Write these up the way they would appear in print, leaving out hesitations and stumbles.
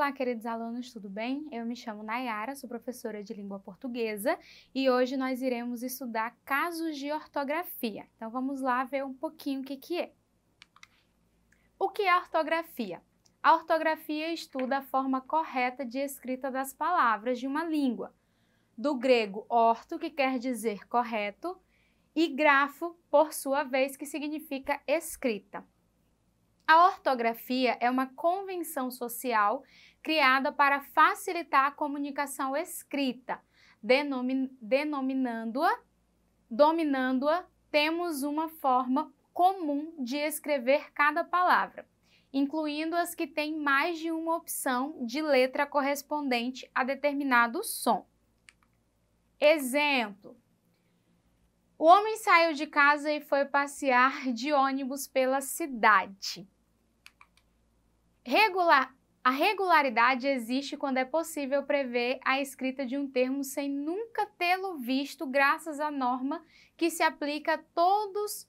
Olá, queridos alunos, tudo bem? Eu me chamo Nayara, sou professora de língua portuguesa e hoje nós iremos estudar casos de ortografia. Então vamos lá ver um pouquinho o que é. O que é ortografia? A ortografia estuda a forma correta de escrita das palavras de uma língua. Do grego orto, que quer dizer correto, e grafo, por sua vez, que significa escrita. A ortografia é uma convenção social criada para facilitar a comunicação escrita. Dominando-a, temos uma forma comum de escrever cada palavra, incluindo as que têm mais de uma opção de letra correspondente a determinado som. Exemplo: o homem saiu de casa e foi passear de ônibus pela cidade. A regularidade existe quando é possível prever a escrita de um termo sem nunca tê-lo visto, graças à norma que se aplica a todos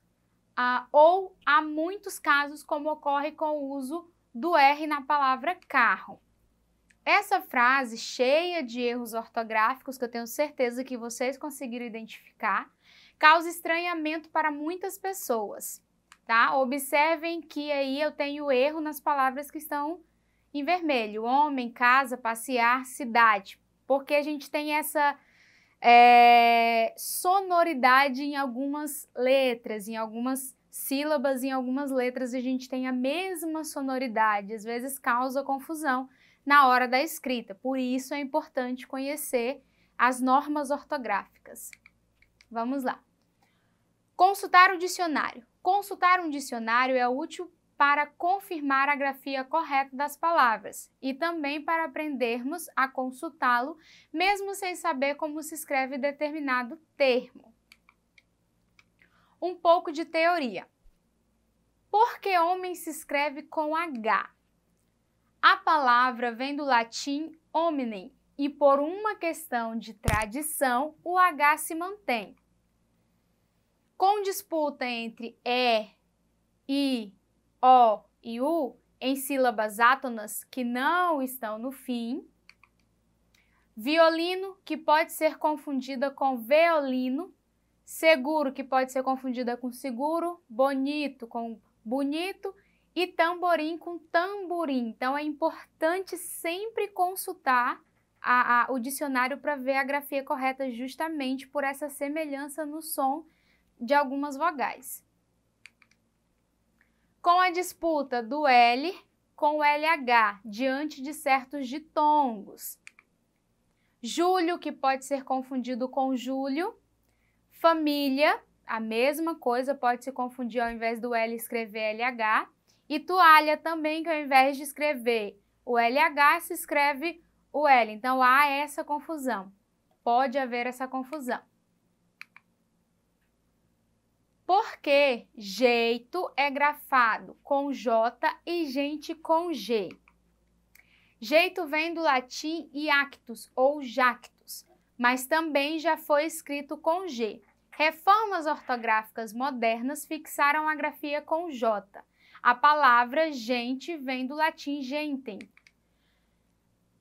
ou a muitos casos, como ocorre com o uso do R na palavra carro. Essa frase, cheia de erros ortográficos, que eu tenho certeza que vocês conseguiram identificar, causa estranhamento para muitas pessoas. Tá? Observem que aí eu tenho erro nas palavras que estão em vermelho. Homem, casa, passear, cidade. Porque a gente tem essa sonoridade em algumas letras, em algumas sílabas, em algumas letras a gente tem a mesma sonoridade. Às vezes causa confusão na hora da escrita. Por isso é importante conhecer as normas ortográficas. Vamos lá. Consultar o dicionário. Consultar um dicionário é útil para confirmar a grafia correta das palavras e também para aprendermos a consultá-lo, mesmo sem saber como se escreve determinado termo. Um pouco de teoria. Por que homem se escreve com H? A palavra vem do latim hominem e, por uma questão de tradição, o H se mantém. Com disputa entre E, I, O e U em sílabas átonas que não estão no fim. Violino, que pode ser confundida com veolino. Seguro, que pode ser confundida com seguro. Bonito com bonito. E tamborim com tamborim. Então é importante sempre consultar o dicionário para ver a grafia correta, justamente por essa semelhança no som de algumas vogais. Com a disputa do L com o LH diante de certos ditongos. Julho, que pode ser confundido com Júlio. Família, a mesma coisa, pode se confundir ao invés do L escrever LH. E toalha também, que ao invés de escrever o LH, se escreve o L. Então há essa confusão, pode haver essa confusão. Porque jeito é grafado com J e gente com G. Jeito vem do latim iactus ou jactus, mas também já foi escrito com G. Reformas ortográficas modernas fixaram a grafia com J. A palavra gente vem do latim gentem.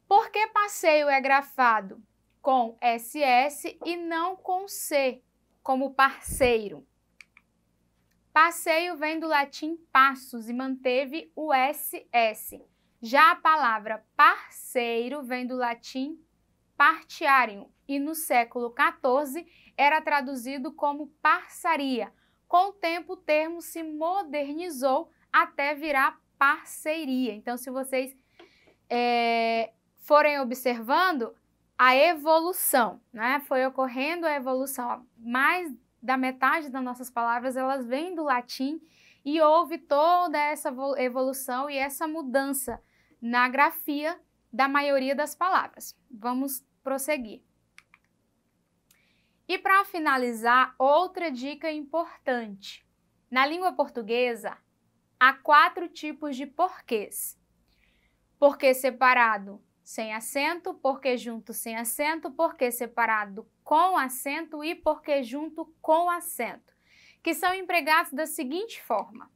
Por que passeio é grafado com SS e não com C, como parceiro? Passeio vem do latim passus e manteve o SS. Já a palavra parceiro vem do latim partiarium e no século XIV era traduzido como parçaria. Com o tempo o termo se modernizou até virar parceria. Então, se vocês forem observando a evolução, né? Foi ocorrendo a evolução. Mais da metade das nossas palavras, elas vêm do latim e houve toda essa evolução e essa mudança na grafia da maioria das palavras. Vamos prosseguir. E para finalizar, outra dica importante. Na língua portuguesa, há 4 tipos de porquês. Porquê separado sem acento, porquê junto sem acento, porquê separado com acento e porquê junto com acento, que são empregados da seguinte forma.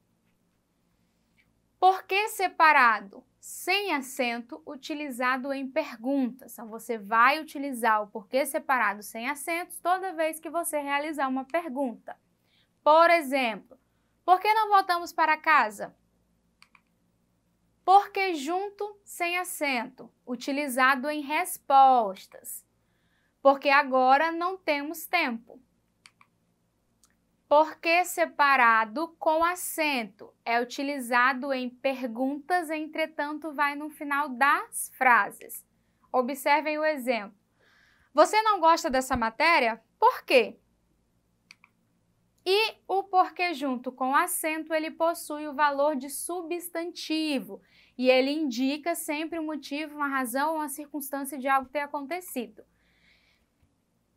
Porquê separado sem acento utilizado em perguntas. Então, você vai utilizar o porquê separado sem acentos toda vez que você realizar uma pergunta. Por exemplo, por que não voltamos para casa? Porque junto sem acento, utilizado em respostas. Porque agora não temos tempo. Porque separado com acento, é utilizado em perguntas, entretanto vai no final das frases. Observem o exemplo. Você não gosta dessa matéria? Por quê? E o porquê junto com acento, ele possui o valor de substantivo e ele indica sempre um motivo, uma razão, uma circunstância de algo ter acontecido.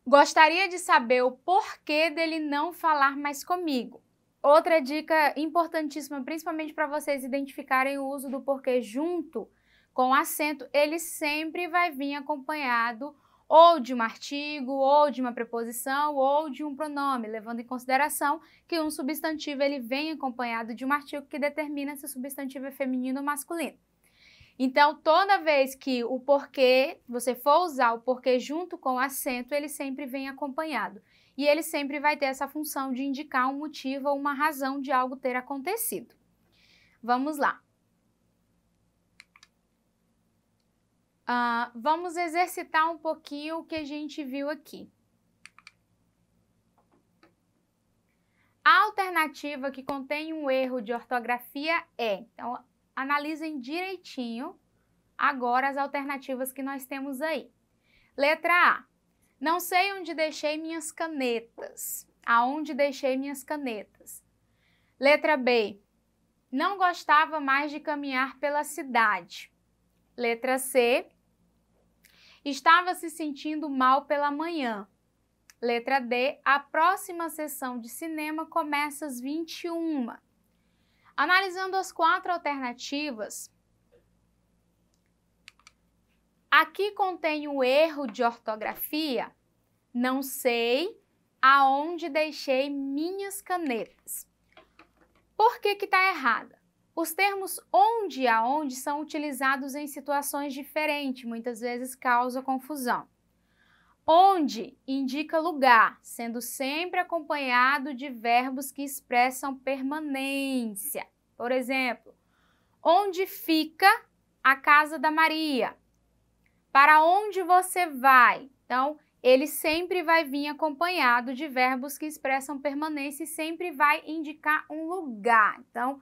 Gostaria de saber o porquê dele não falar mais comigo. Outra dica importantíssima, principalmente para vocês identificarem o uso do porquê junto com acento, ele sempre vai vir acompanhado ou de um artigo, ou de uma preposição, ou de um pronome, levando em consideração que um substantivo ele vem acompanhado de um artigo que determina se o substantivo é feminino ou masculino. Então, toda vez que o porquê, você for usar o porquê junto com o acento, ele sempre vem acompanhado. E ele sempre vai ter essa função de indicar um motivo ou uma razão de algo ter acontecido. Vamos lá. Vamos exercitar um pouquinho o que a gente viu aqui. A alternativa que contém um erro de ortografia é... Então, analisem direitinho agora as alternativas que nós temos aí. Letra A. Não sei onde deixei minhas canetas. Aonde deixei minhas canetas. Letra B. Não gostava mais de caminhar pela cidade. Letra C. Estava se sentindo mal pela manhã. Letra D. A próxima sessão de cinema começa às 21. Analisando as 4 alternativas, aqui contém o erro de ortografia. Não sei aonde deixei minhas canetas. Por que está errada? Os termos onde e aonde são utilizados em situações diferentes, muitas vezes causa confusão. Onde indica lugar, sendo sempre acompanhado de verbos que expressam permanência. Por exemplo, onde fica a casa da Maria? Para onde você vai? Então, ele sempre vai vir acompanhado de verbos que expressam permanência e sempre vai indicar um lugar. Então,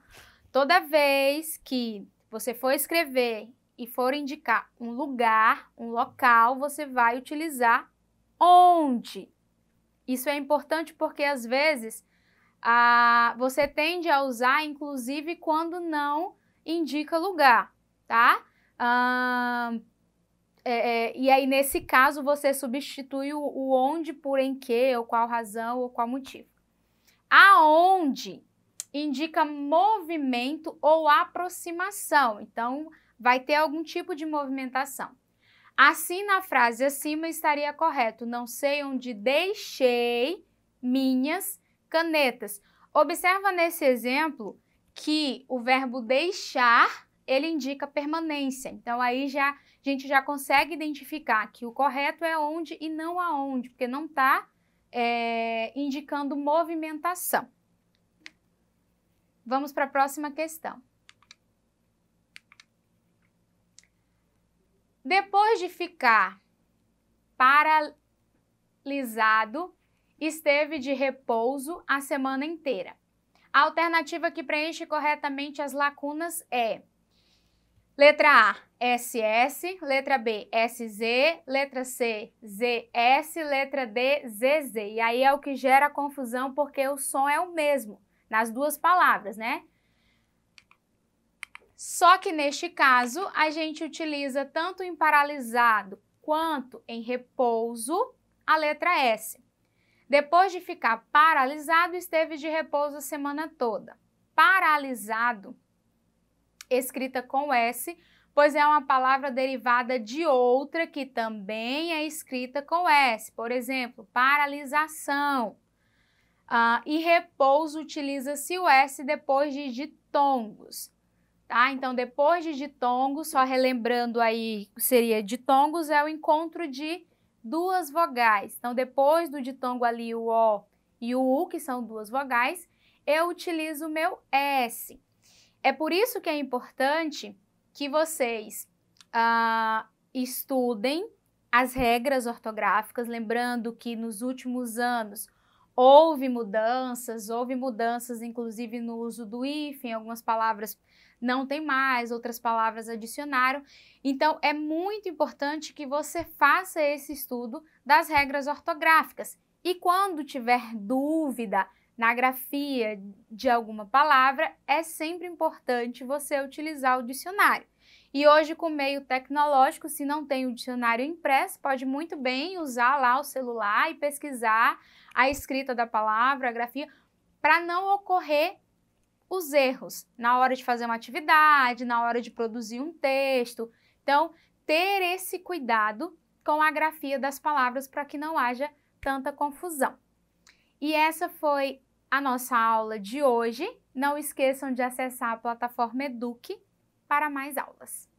toda vez que você for escrever e for indicar um lugar, um local, você vai utilizar onde. Isso é importante porque, às vezes, você tende a usar, inclusive, quando não indica lugar, tá? E aí, nesse caso, você substitui o onde por em que, ou qual razão, ou qual motivo. Aonde indica movimento ou aproximação. Então, vai ter algum tipo de movimentação. Assim, na frase acima estaria correto. Não sei onde deixei minhas canetas. Observa nesse exemplo que o verbo deixar, ele indica permanência. Então, aí a gente já consegue identificar que o correto é onde e não aonde, porque não está indicando movimentação. Vamos para a próxima questão. Depois de ficar paralisado, esteve de repouso a semana inteira. A alternativa que preenche corretamente as lacunas é letra A, SS, letra B, SZ, letra C, ZS, letra D, ZZ. E aí é o que gera confusão porque o som é o mesmo nas duas palavras, né? Só que neste caso, a gente utiliza tanto em paralisado quanto em repouso a letra S. Depois de ficar paralisado, esteve de repouso a semana toda. Paralisado, escrita com S, pois é uma palavra derivada de outra que também é escrita com S. Por exemplo, paralisação. E repouso utiliza-se o S depois de ditongos. tá? Então, depois de ditongos, só relembrando aí, seria ditongos, é o encontro de duas vogais. Então, depois do ditongo ali, o O e o U, que são duas vogais, eu utilizo o meu S. É por isso que é importante que vocês estudem as regras ortográficas, lembrando que nos últimos anos houve mudanças inclusive no uso do hífen, algumas palavras não tem mais, outras palavras adicionaram. Então, é muito importante que você faça esse estudo das regras ortográficas. E quando tiver dúvida na grafia de alguma palavra, é sempre importante você utilizar o dicionário. E hoje, com o meio tecnológico, se não tem o dicionário impresso, pode muito bem usar lá o celular e pesquisar a escrita da palavra, a grafia, para não ocorrer os erros na hora de fazer uma atividade, na hora de produzir um texto. Então, ter esse cuidado com a grafia das palavras para que não haja tanta confusão. E essa foi a nossa aula de hoje. Não esqueçam de acessar a plataforma Eduque para mais aulas.